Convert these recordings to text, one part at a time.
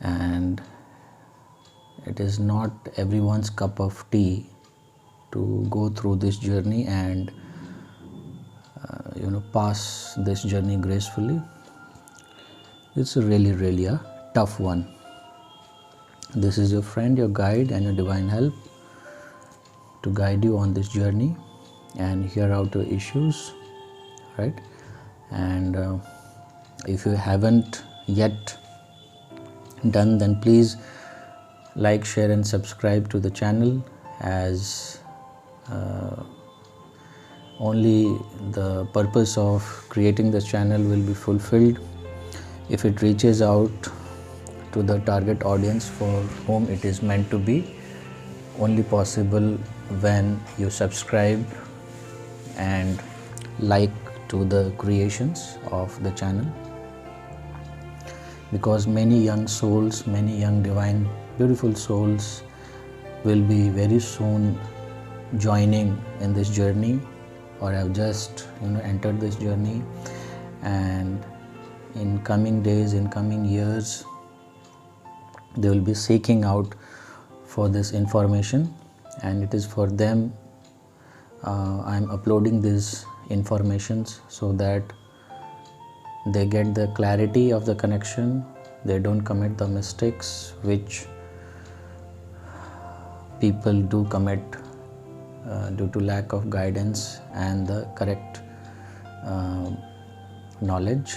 and it is not everyone's cup of tea to go through this journey and pass this journey gracefully. It's really a tough one. This is your friend, your guide, and your divine help to guide you on this journey and hear out your issues, right? And if you haven't yet done, then please like, share and subscribe to the channel, as only the purpose of creating this channel will be fulfilled if it reaches out to the target audience for whom it is meant to be. Only possible when you subscribe and like to the creations of the channel, because many young souls, many young divine beautiful souls will be very soon joining in this journey, or have just entered this journey, and in coming days, in coming years, they will be seeking out for this information, and it is for them I am uploading these informations so that they get the clarity of the connection, they don't commit the mistakes which people do commit due to lack of guidance and the correct knowledge,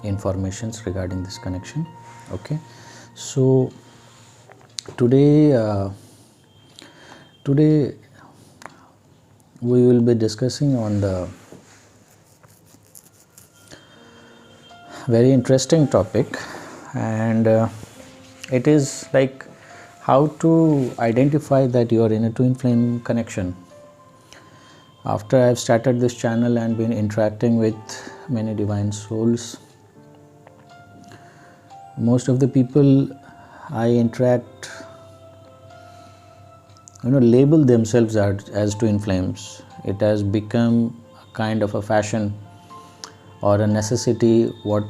informations regarding this connection. Okay, so today we will be discussing on the very interesting topic, and it is like how to identify that you are in a twin flame connection. After I have started this channel and been interacting with many divine souls, most of the people I interact label themselves as twin flames. It has become a kind of a fashion or a necessity. What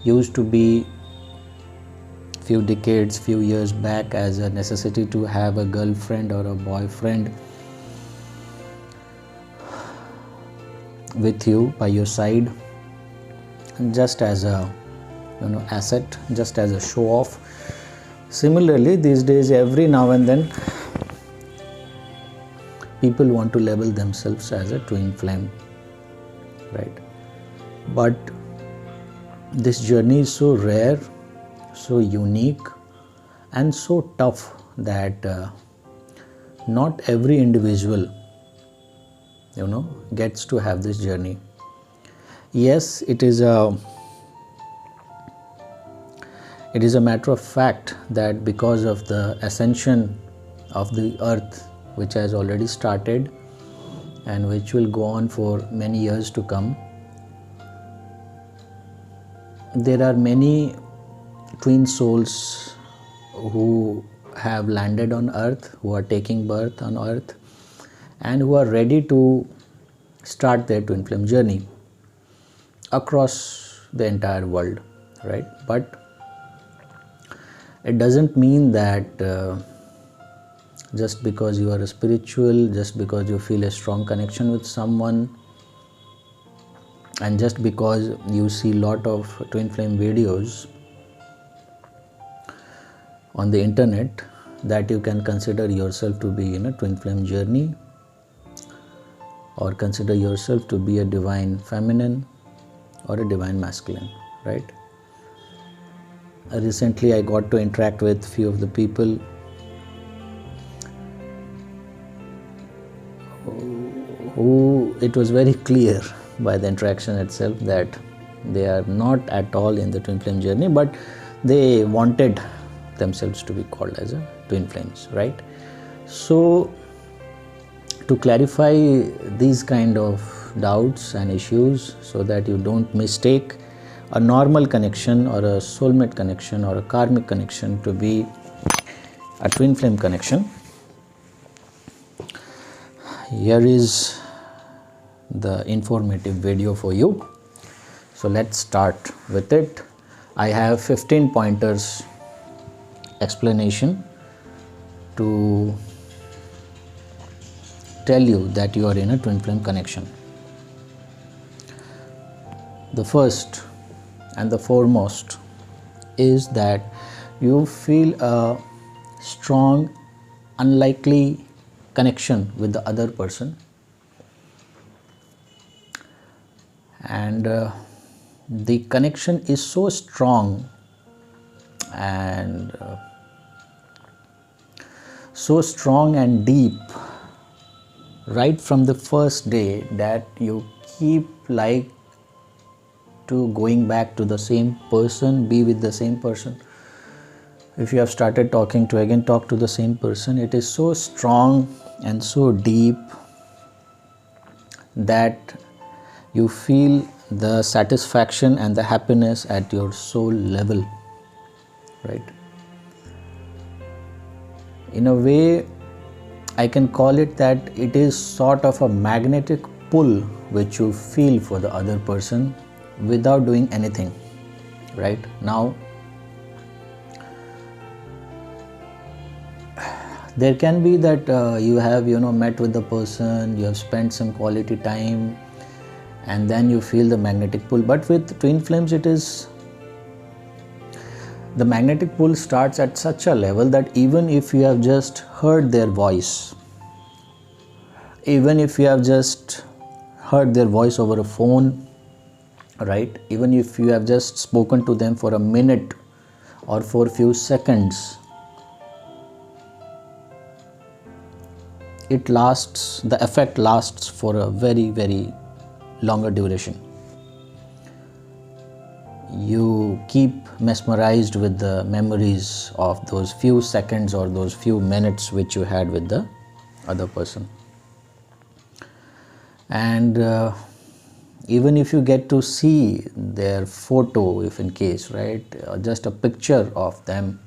used to be few decades, few years back as a necessity to have a girlfriend or a boyfriend with you by your side, just as a asset, just as a show off. Similarly, these days, every now and then, people want to label themselves as a twin flame, right? But this journey is so rare, so unique, and so tough that not every individual gets to have this journey. Yes, it is a matter of fact that because of the ascension of the earth, which has already started and which will go on for many years to come, there are many twin souls who have landed on earth, who are taking birth on earth, and who are ready to start their twin flame journey across the entire world, right? But it doesn't mean that just because you are a spiritual, just because you feel a strong connection with someone, and just because you see a lot of twin flame videos on the internet, that you can consider yourself to be in a twin flame journey, or consider yourself to be a divine feminine or a divine masculine, right? Recently I got to interact with few of the people who it was very clear by the interaction itself that they are not at all in the twin flame journey, but they wanted themselves to be called as a twin flames, right? So to clarify these kind of doubts and issues, so that you don't mistake a normal connection or a soulmate connection or a karmic connection to be a twin flame connection, here is the informative video for you. So let's start with it. I have 15 pointers explanation to tell you that you are in a twin flame connection. The first and the foremost is that you feel a strong, unlikely connection with the other person, and the connection is so strong and deep right from the first day that you keep like to going back to the same person, be with the same person. If you have started talking to again talk to the same person, it is so strong and so deep that you feel the satisfaction and the happiness at your soul level, right? In a way, I can call it that it is sort of a magnetic pull which you feel for the other person without doing anything, right? Now, there can be that you have met with the person, you have spent some quality time, and then you feel the magnetic pull. But with twin flames, it is the magnetic pull starts at such a level that even if you have just heard their voice, even if you have just heard their voice over a phone, right? Even if you have just spoken to them for a minute or for a few seconds, it lasts, the effect lasts for a very, very longer duration. You keep mesmerized with the memories of those few seconds or those few minutes which you had with the other person. And even if you get to see their photo, if in case, right, just a picture of them,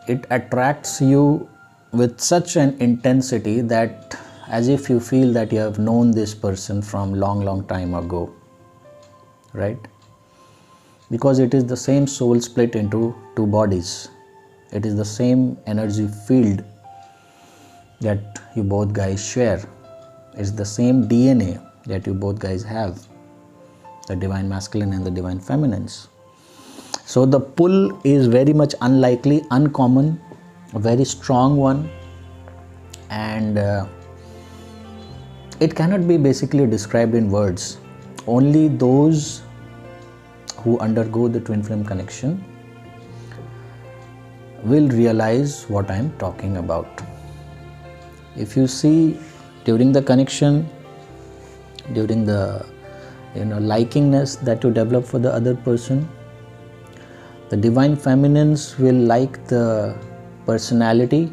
it attracts you with such an intensity that as if you feel that you have known this person from long time ago, right? Because it is the same soul split into two bodies. It is the same energy field that you both guys share. It's the same DNA that you both guys have, the divine masculine and the divine feminines. So the pull is very much unlikely, uncommon, a very strong one, and it cannot be basically described in words. Only those who undergo the twin flame connection will realize what I am talking about. If you see during the connection, during the likingness that you develop for the other person, the divine feminines will like the personality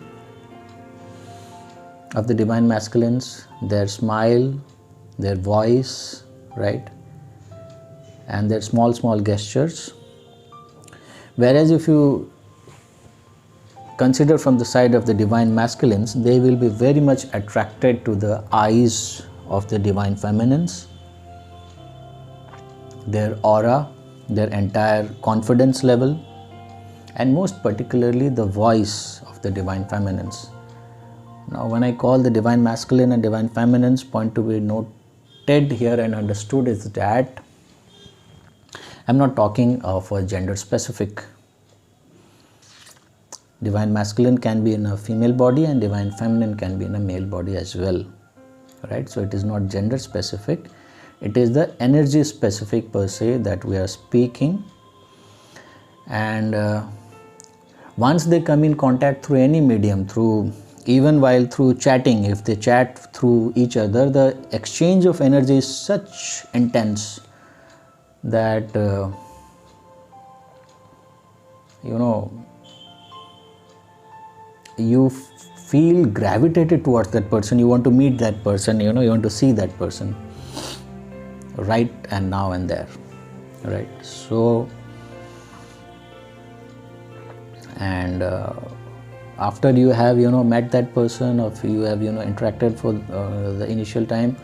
of the divine masculines, their smile, their voice, right, and their small gestures. Whereas if you consider from the side of the divine masculines, they will be very much attracted to the eyes of the divine feminines, their aura, their entire confidence level, and most particularly the voice of the divine feminines. Now, when I call the divine masculine and divine feminines, point to be noted here and understood is that I'm not talking of a gender specific. Divine masculine can be in a female body and divine feminine can be in a male body as well, right? So it is not gender specific. It is the energy specific per se that we are speaking. And once they come in contact through any medium, even while through chatting, if they chat through each other, the exchange of energy is such intense that you feel gravitated towards that person. You want to meet that person, you want to see that person right and now and there, right? So, and after you have met that person, or you have interacted for the initial time,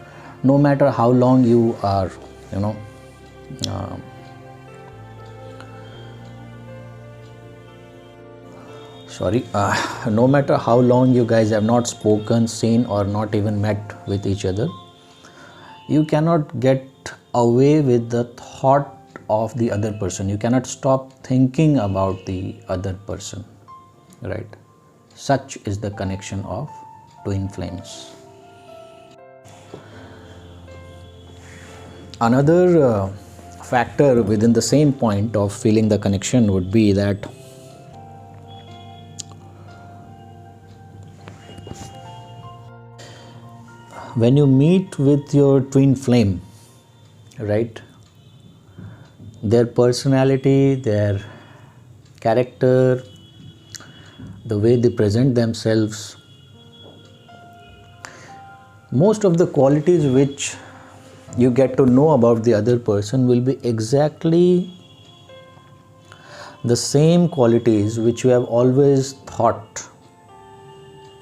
no matter how long you are sorry, no matter how long you guys have not spoken, seen, or not even met with each other, you cannot get away with the thought of the other person. You cannot stop thinking about the other person, right? Such is the connection of twin flames. Another factor within the same point of feeling the connection would be that when you meet with your twin flame, right, their personality, their character, the way they present themselves, most of the qualities which you get to know about the other person will be exactly the same qualities which you have always thought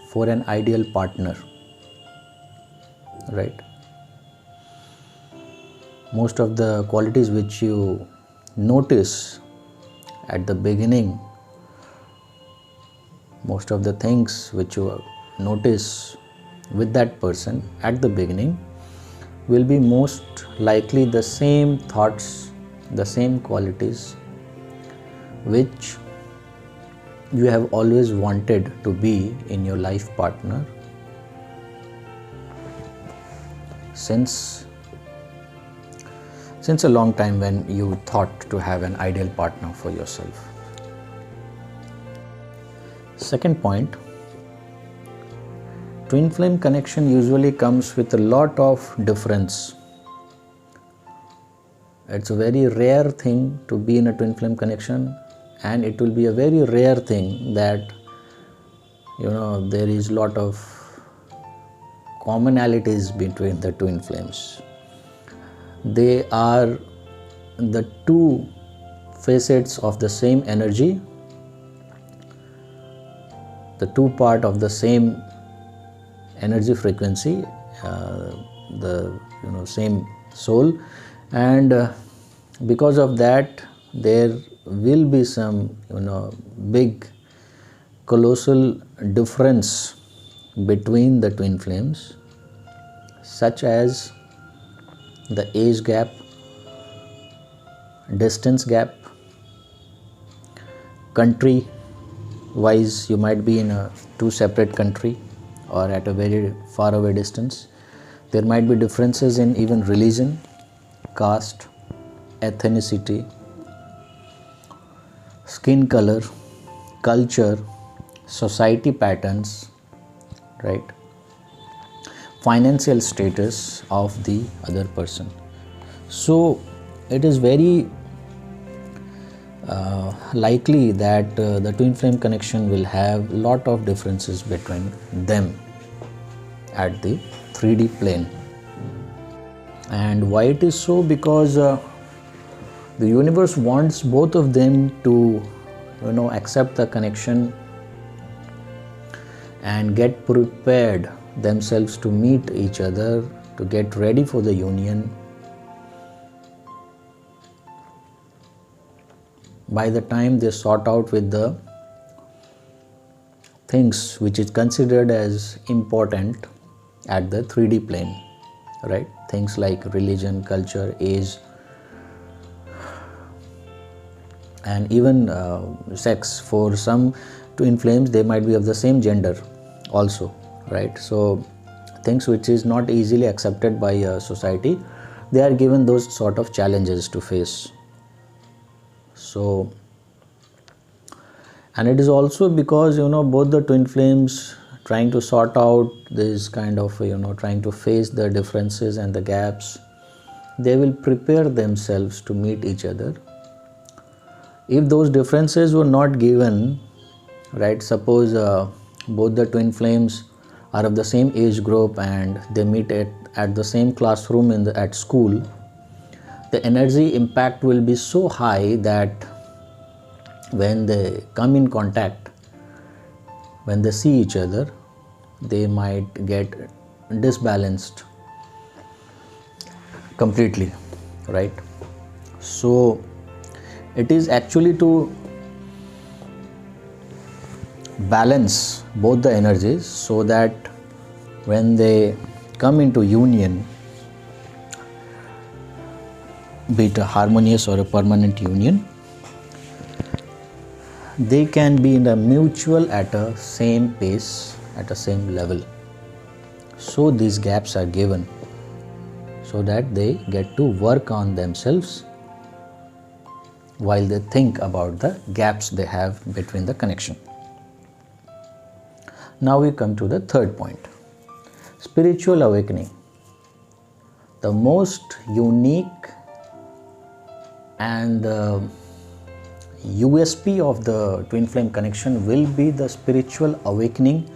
for an ideal partner, right? Most of the qualities which you notice at the beginning, most of the things which you notice with that person at the beginning will be most likely the same thoughts, the same qualities which you have always wanted to be in your life partner since a long time, when you thought to have an ideal partner for yourself. Second point, twin flame connection usually comes with a lot of difference. It's a very rare thing to be in a twin flame connection, and it will be a very rare thing that there is a lot of commonalities between the twin flames. They are the two facets of the same energy, the two part of the same energy frequency, the same soul, and because of that there will be some big colossal difference between the twin flames, such as the age gap, distance gap, country wise, you might be in two separate country or at a very far away distance. There might be differences in even religion, caste, ethnicity, skin color, culture, society patterns, right? Financial status of the other person. So it is very likely that the twin flame connection will have lot of differences between them at the 3D plane. And why it is so? Because the universe wants both of them to accept the connection and get prepared themselves to meet each other, to get ready for the union. By the time they sort out with the things which is considered as important at the 3D plane, right? Things like religion, culture, age, and even sex. For some twin flames, they might be of the same gender also, right? So things which is not easily accepted by society, they are given those sort of challenges to face. So, and it is also because both the twin flames trying to sort out this kind of trying to face the differences and the gaps, they will prepare themselves to meet each other. If those differences were not given, right, suppose both the twin flames are of the same age group and they meet at the same classroom at school, the energy impact will be so high that when they come in contact, when they see each other, they might get disbalanced completely, right? So it is actually to balance both the energies so that when they come into union, be it a harmonious or a permanent union, they can be in a mutual at a same pace, at a same level. So these gaps are given so that they get to work on themselves while they think about the gaps they have between the connection. Now we come to the third point, spiritual awakening. The most unique and the USP of the twin flame connection will be the spiritual awakening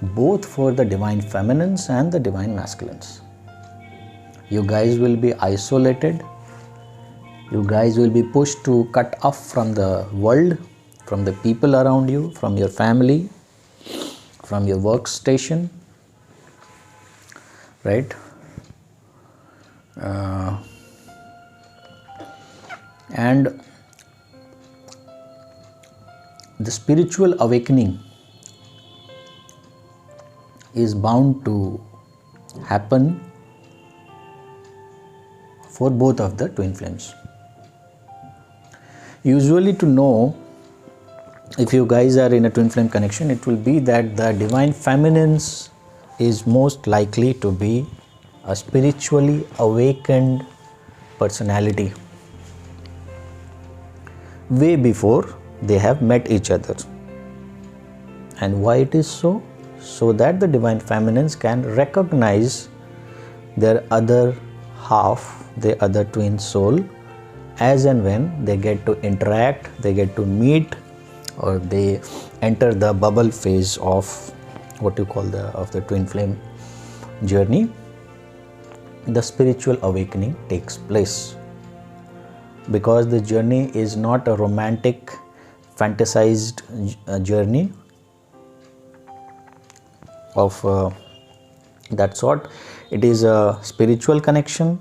both for the divine feminines and the divine masculines. You guys will be isolated. You guys will be pushed to cut off from the world, from the people around you, from your family, from your workstation, right? And the spiritual awakening is bound to happen for both of the twin flames. Usually, to know if you guys are in a twin flame connection, it will be that the divine feminines is most likely to be a spiritually awakened personality way before they have met each other. And why it is so? So that the divine feminines can recognize their other half, their other twin soul, as and when they get to interact, they get to meet, or they enter the bubble phase of what you call the twin flame journey. The spiritual awakening takes place, because the journey is not a romantic, fantasized journey of that sort. It is a spiritual connection,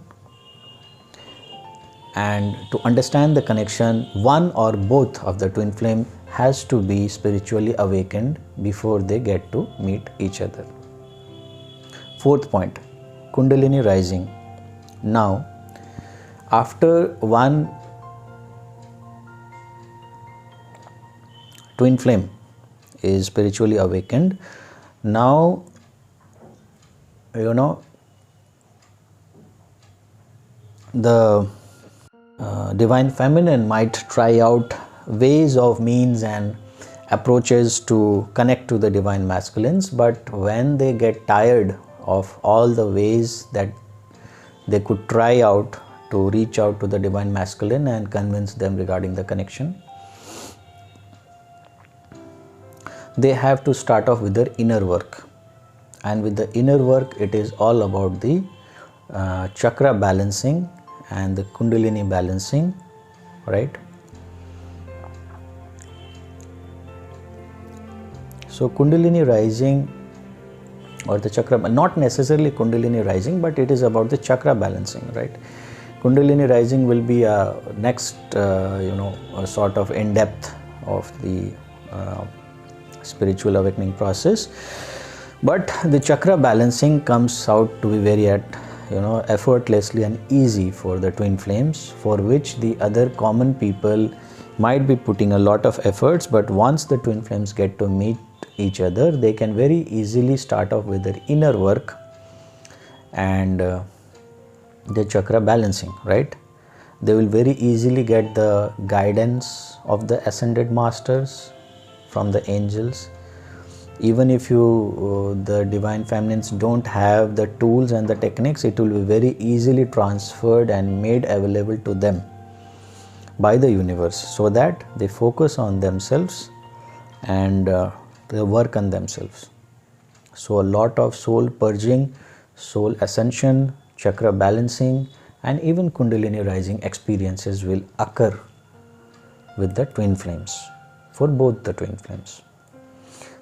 and to understand the connection, one or both of the twin flame has to be spiritually awakened before they get to meet each other. Fourth point, Kundalini rising. Now, after one twin flame is spiritually awakened, now the divine feminine might try out ways of means and approaches to connect to the divine masculines, but when they get tired of all the ways that they could try out to reach out to the divine masculine and convince them regarding the connection, they have to start off with their inner work. And with the inner work, it is all about the chakra balancing and the Kundalini balancing, right? So Kundalini rising or the chakra, not necessarily Kundalini rising, but it is about the chakra balancing, right? Kundalini rising will be a next, a sort of in-depth of the spiritual awakening process. But the chakra balancing comes out to be very effortlessly and easy for the twin flames, for which the other common people might be putting a lot of efforts, but once the twin flames get to meet each other, they can very easily start off with their inner work and the chakra balancing, right? They will very easily get the guidance of the ascended masters from the angels. Even if the divine feminines don't have the tools and the techniques, it will be very easily transferred and made available to them by the universe, so that they focus on themselves and they work on themselves. So a lot of soul purging, soul ascension, chakra balancing, and even Kundalini rising experiences will occur with the twin flames, for both the twin flames.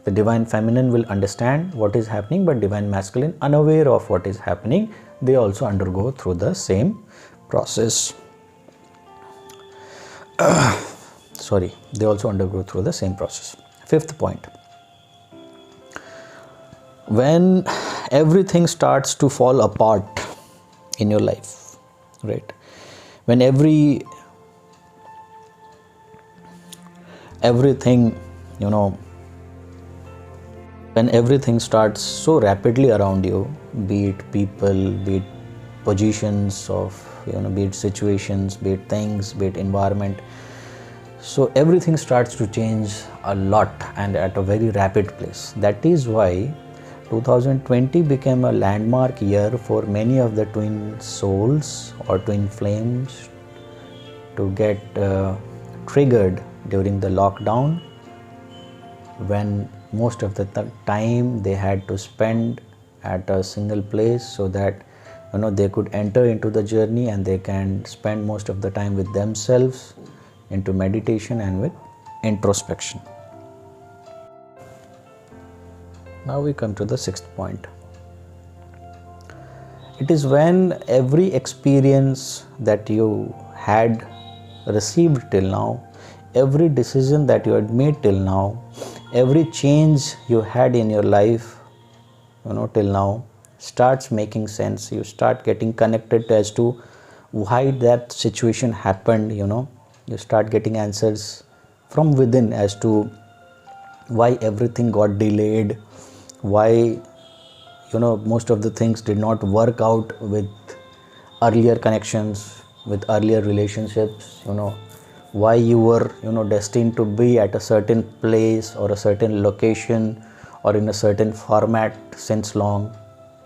The divine feminine will understand what is happening, but divine masculine, unaware of what is happening, they also undergo through the same process. They also undergo through the same process. Fifth point, when everything starts to fall apart in your life, right? When everything, you know, when everything starts so rapidly around you, be it people, be it positions of, be it situations, be it things, be it environment, so everything starts to change a lot and at a very rapid pace. That is why 2020 became a landmark year for many of the twin souls or twin flames to get triggered during the lockdown, when most of the time they had to spend at a single place, so that they could enter into the journey and they can spend most of the time with themselves, into meditation and with introspection. Now we come to the sixth point. It is when every experience that you had received till now, every decision that you had made till now, every change you had in your life, till now, starts making sense. You start getting connected as to why that situation happened. You start getting answers from within as to why everything got delayed, why most of the things did not work out with earlier connections, with earlier relationships, why you were destined to be at a certain place or a certain location or in a certain format since long,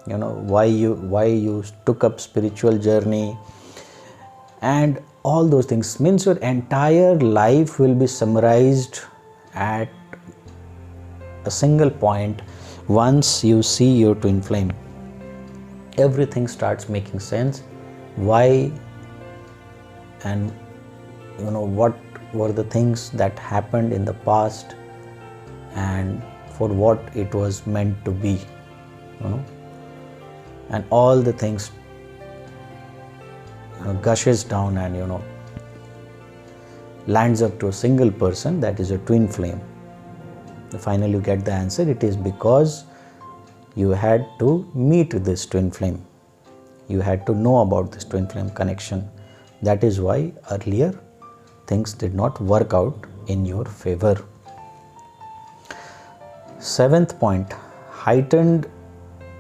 why you took up spiritual journey, and all those things. Means your entire life will be summarized at a single point. Once you see your twin flame, everything starts making sense. Why and what were the things that happened in the past and for what it was meant to be, and all the things gushes down and lands up to a single person, that is a twin flame. Finally you get the answer. It is because you had to meet this twin flame, you had to know about this twin flame connection. That is why earlier things did not work out in your favor. Seventh point, heightened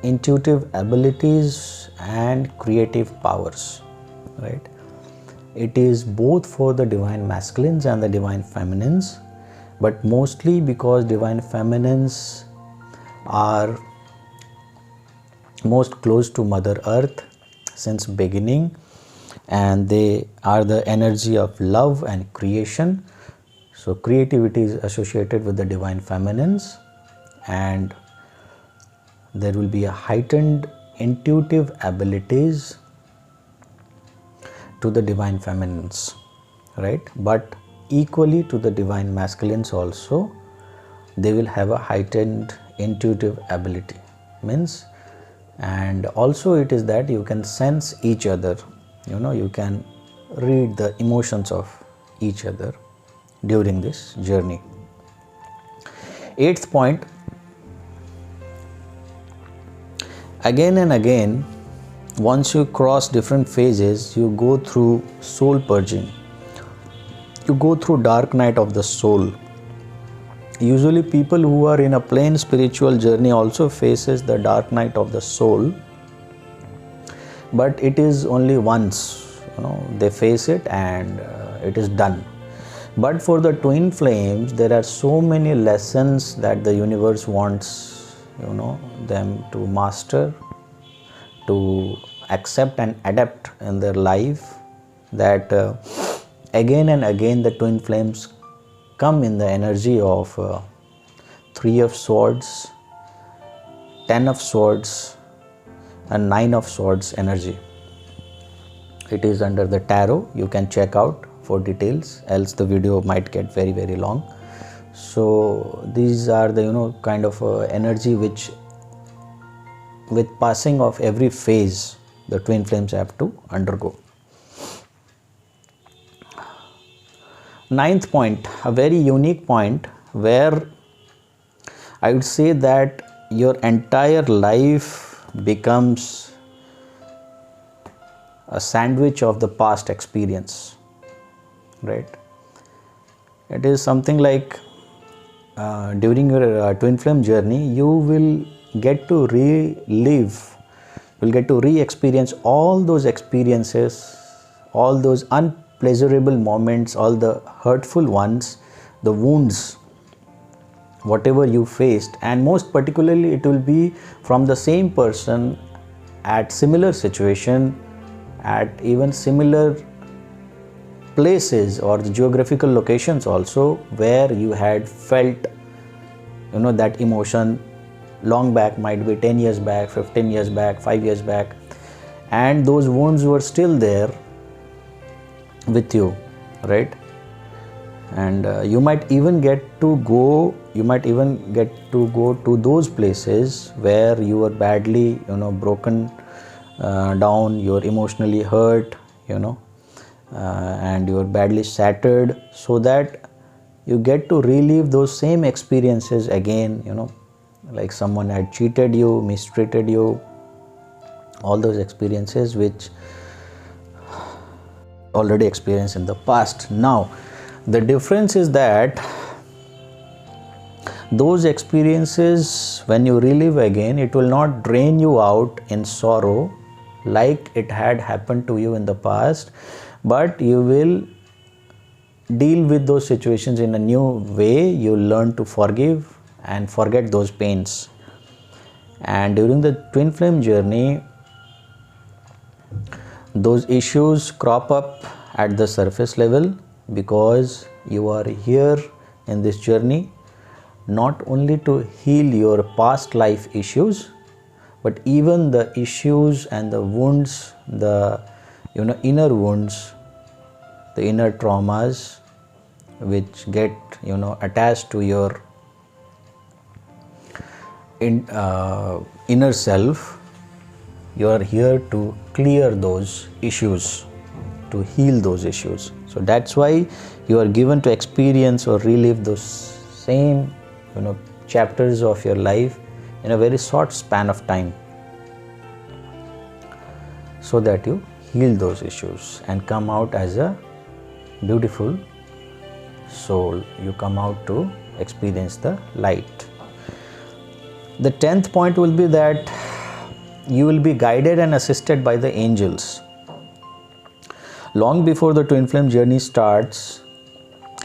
intuitive abilities and creative powers, right? It is both for the divine masculines and the divine feminines, but mostly because divine feminines are most close to Mother Earth since beginning, and they are the energy of love and creation. So creativity is associated with the divine feminines, and there will be a heightened intuitive abilities to the divine feminines, right? But equally to the divine masculines also, they will have a heightened intuitive ability. Means, and also it is that you can sense each other, you can read the emotions of each other during this journey. Eighth point, again and again, once you cross different phases, you go through soul purging, you go through dark night of the soul. Usually people who are in a plain spiritual journey also faces the dark night of the soul, but it is only once, they face it and it is done. But for the twin flames, there are so many lessons that the universe wants them to master, to accept and adapt in their life, that again and again the twin flames come in the energy of 3 of swords, 10 of swords and 9 of swords energy. It is under the tarot. You can check out for details, else the video might get very, very long. So these are the kind of energy which, with passing of every phase, the twin flames have to undergo. Ninth point, a very unique point, where I would say that your entire life becomes a sandwich of the past experience, right? It is something like during your twin flame journey, you will get to relive, you'll get to re-experience all those experiences, all those unpleasurable moments, all the hurtful ones, the wounds, whatever you faced, and most particularly it will be from the same person at similar situation, at even similar places or the geographical locations also, where you had felt that emotion long back, might be 10 years back, 15 years back, 5 years back, and those wounds were still there with you, right? And you might even get to go to those places where you were badly broken down, you're emotionally hurt, and you're badly shattered, so that you get to relive those same experiences again, like someone had cheated you, mistreated you, all those experiences which already experienced in the past. Now the difference is that those experiences, when you relive again, it will not drain you out in sorrow like it had happened to you in the past, but you will deal with those situations in a new way. You learn to forgive and forget those pains. And during the twin flame journey, those issues crop up at the surface level, because you are here in this journey not only to heal your past life issues, but even the issues and the wounds, the inner wounds, the inner traumas which get attached to your inner self. You are here to clear those issues, to heal those issues. So that's why you are given to experience or relive those same chapters of your life in a very short span of time, so that you heal those issues and come out as a beautiful soul. You come out to experience the light. The 10th point will be that you will be guided and assisted by the angels. Long before the twin flame journey starts,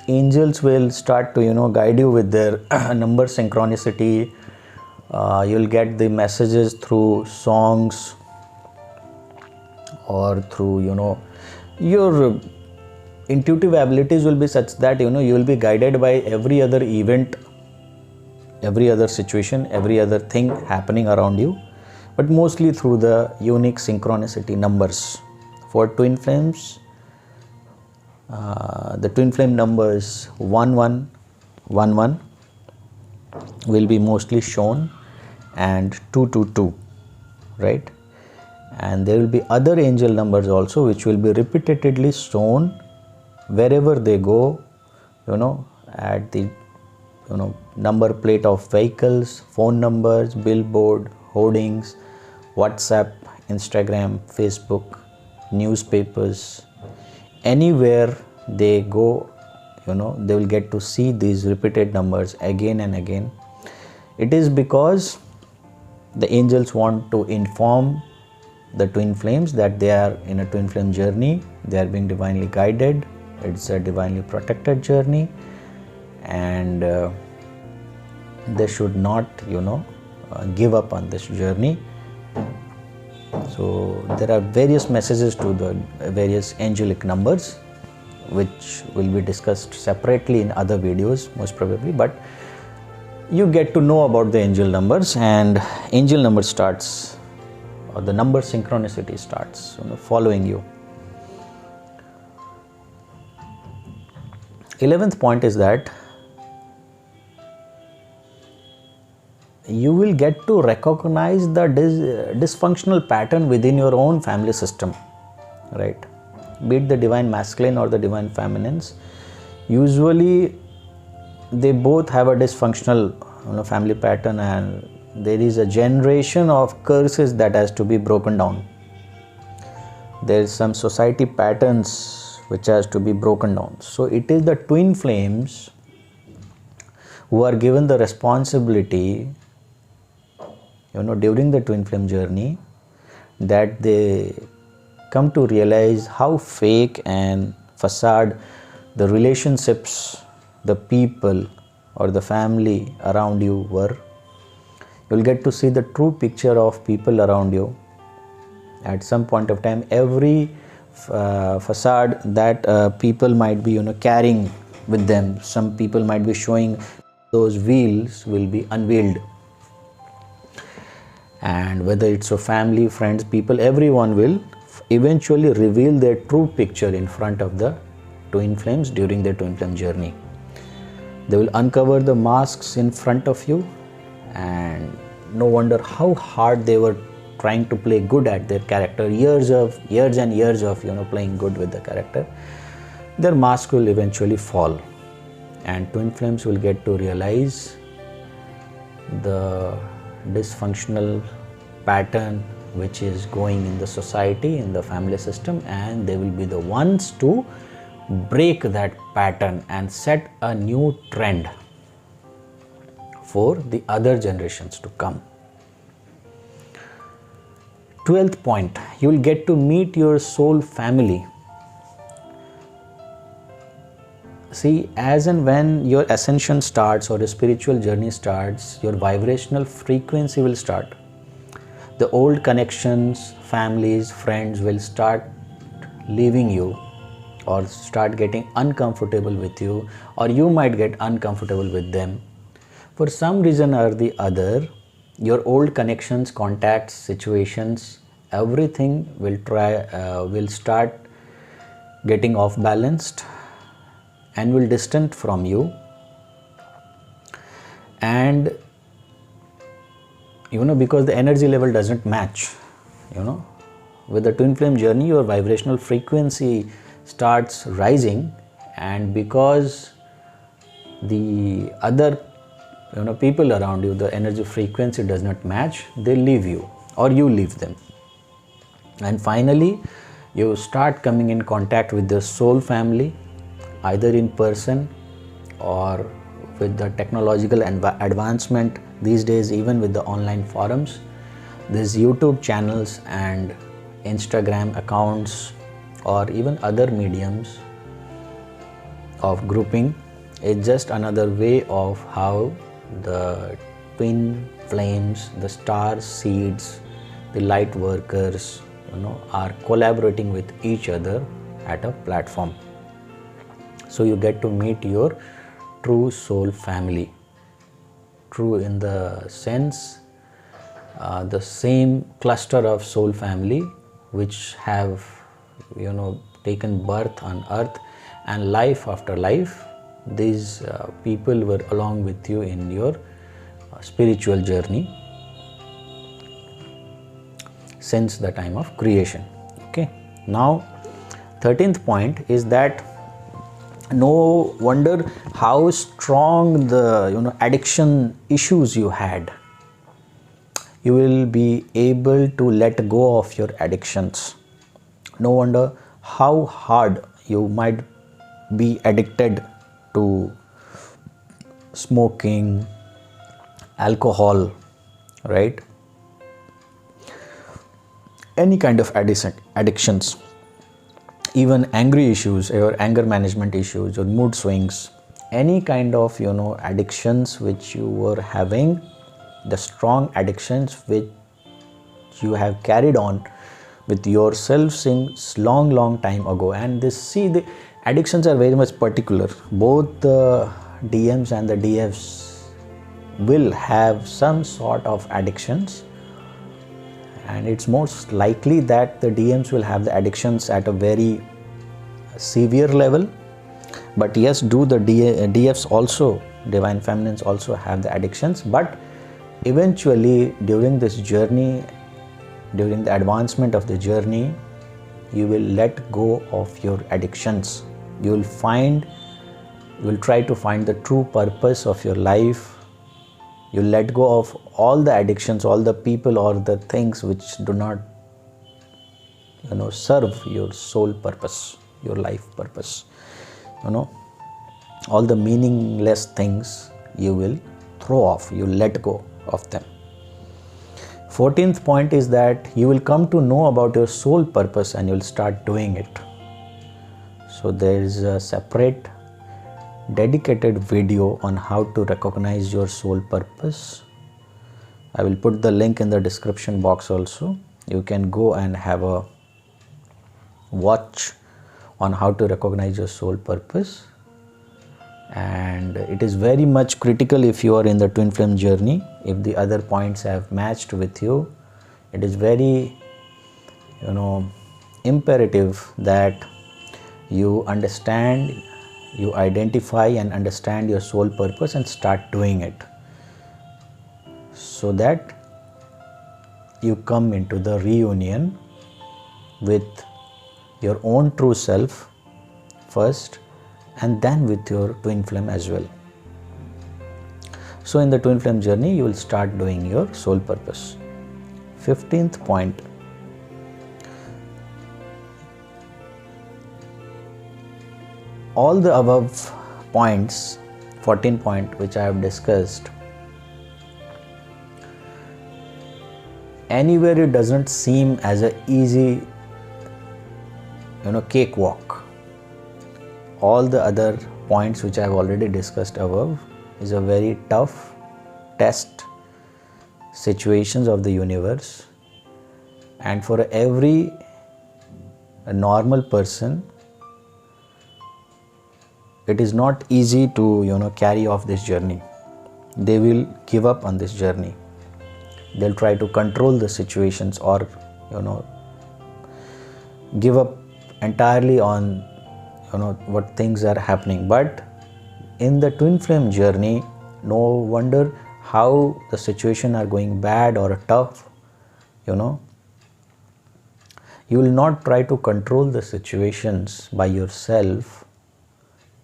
angels will start to guide you with their number synchronicity. You'll get the messages through songs or through your intuitive abilities will be such that you will be guided by every other event, every other situation, every other thing happening around you, but mostly through the unique synchronicity numbers. For twin flames, the twin flame numbers 1111 will be mostly shown, and 222, right? And there will be other angel numbers also which will be repeatedly shown wherever they go, at the number plate of vehicles, phone numbers, billboard, hoardings, WhatsApp, Instagram, Facebook, newspapers, anywhere they go, they will get to see these repeated numbers again and again. It is because the angels want to inform the twin flames that they are in a twin flame journey, they are being divinely guided, it's a divinely protected journey, and they should not give up on this journey. So there are various messages to the various angelic numbers which will be discussed separately in other videos most probably, but you get to know about the angel numbers, and angel number starts, or the number synchronicity starts following you. 11th point is that you will get to recognize the dysfunctional pattern within your own family system, right? Be it the divine masculine or the divine feminines, usually they both have a dysfunctional family pattern, and there is a generation of curses that has to be broken down. There is some society patterns which has to be broken down. So it is the twin flames who are given the responsibility, during the twin flame journey, that they come to realize how fake and facade the relationships, the people or the family around you were. You'll get to see the true picture of people around you. At some point of time, every facade that people might be carrying with them, some people might be showing, those wheels will be unveiled. And whether it's your family, friends, people, everyone will eventually reveal their true picture in front of the twin flames during their twin flame journey. They will uncover the masks in front of you, and no wonder how hard they were trying to play good at their character, years and years of playing good with the character. Their mask will eventually fall, and twin flames will get to realize the dysfunctional pattern which is going in the society, in the family system, and they will be the ones to break that pattern and set a new trend for the other generations to come. 12th point, you will get to meet your soul family. See, as and when your ascension starts or a spiritual journey starts, your vibrational frequency will start. The old connections, families, friends will start leaving you or start getting uncomfortable with you, or you might get uncomfortable with them. For some reason or the other, your old connections, contacts, situations, everything will start getting off balanced and will distant from you. And because the energy level doesn't match, with the twin flame journey, your vibrational frequency starts rising, and because the other people around you, the energy frequency does not match, they leave you or you leave them. And finally, you start coming in contact with the soul family, either in person or with the technological advancement these days, even with the online forums, these YouTube channels and Instagram accounts or even other mediums of grouping. It's just another way of how the twin flames, the star seeds, the light workers, are collaborating with each other at a platform. So you get to meet your true soul family. True in the sense, the same cluster of soul family which have taken birth on earth, and life after life, these people were along with you in your spiritual journey since the time of creation. Okay, now 13th point is that no wonder how strong the addiction issues you had. You will be able to let go of your addictions. No wonder how hard you might be addicted to smoking, alcohol, right? Any kind of addictions, even angry issues, or anger management issues, or mood swings, any kind of addictions which you were having, the strong addictions which you have carried on with yourself since long time ago. And the addictions are very much particular. Both the DMs and the DFs will have some sort of addictions, and it's most likely that the DMs will have the addictions at a very severe level. But yes, the DFs also, Divine Feminines, also have the addictions. But eventually, during this journey, during the advancement of the journey, you will let go of your addictions. You will try to find the true purpose of your life. You let go of all the addictions, all the people or the things which do not serve your soul purpose, your life purpose. All the meaningless things you will throw off, you let go of them. 14th point is that you will come to know about your soul purpose and you will start doing it. So there is a separate dedicated video on how to recognize your soul purpose. I will put the link in the description box also. You can go and have a watch on how to recognize your soul purpose. And it is very much critical if you are in the twin flame journey. If the other points have matched with you, it is very imperative that you understand, you identify and understand your soul purpose and start doing it, so that you come into the reunion with your own true self first, and then with your twin flame as well. So in the twin flame journey, you will start doing your soul purpose. 15th point. All the above points, 14 point which I have discussed, anywhere it doesn't seem as a easy cakewalk. All the other points which I have already discussed above is a very tough test situations of the universe, and for every normal person it is not easy to carry off this journey. They will give up on this journey. They'll try to control the situations or give up entirely on what things are happening. But in the twin flame journey, no wonder how the situation are going bad or tough, you will not try to control the situations by yourself,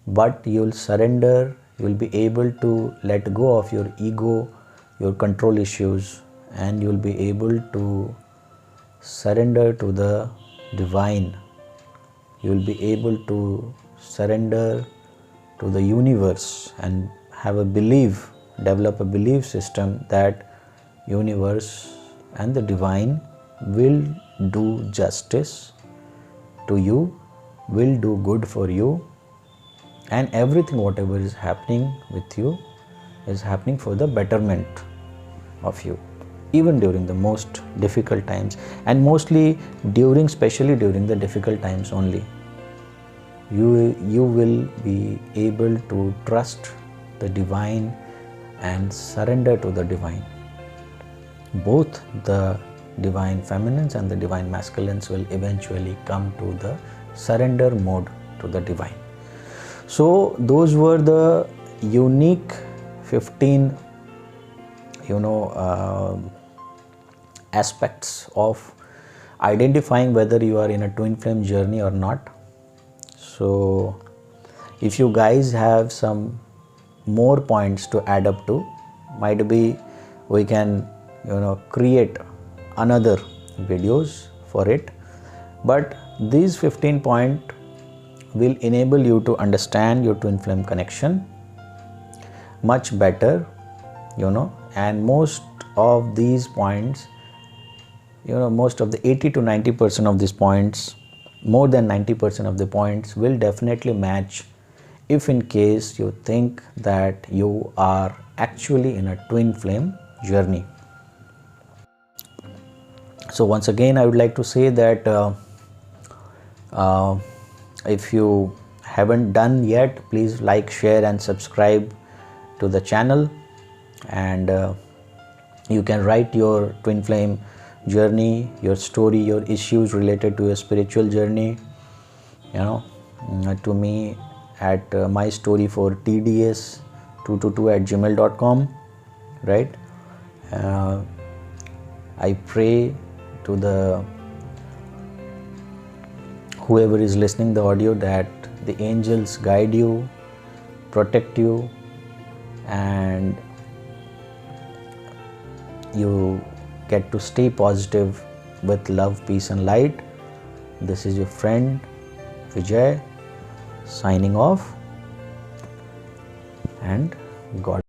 but you will surrender. You will be able to let go of your ego, your control issues, and you will be able to surrender to the divine. You will be able to surrender to the universe and have a belief, develop a belief system that universe and the divine will do justice to you, will do good for you, and everything whatever is happening with you is happening for the betterment of you, even during the most difficult times, and mostly especially during the difficult times only. You will be able to trust the divine and surrender to the divine. Both the divine feminines and the divine masculines will eventually come to the surrender mode to the divine. So those were the unique 15 aspects of identifying whether you are in a twin flame journey or not. So if you guys have some more points to add up to, might be we can create another videos for it. But these 15 points will enable you to understand your twin flame connection much better, and most of these points, most of the 80 to 90% of these points, more than 90% of the points will definitely match if in case you think that you are actually in a twin flame journey. So once again, I would like to say that if you haven't done yet, please like, share and subscribe to the channel, and you can write your twin flame journey, your story, your issues related to your spiritual journey, to me at mystory4tds222@gmail.com, right? I pray to the whoever is listening the audio that the angels guide you, protect you, and you get to stay positive with love, peace and light. This is your friend Vijay signing off, and God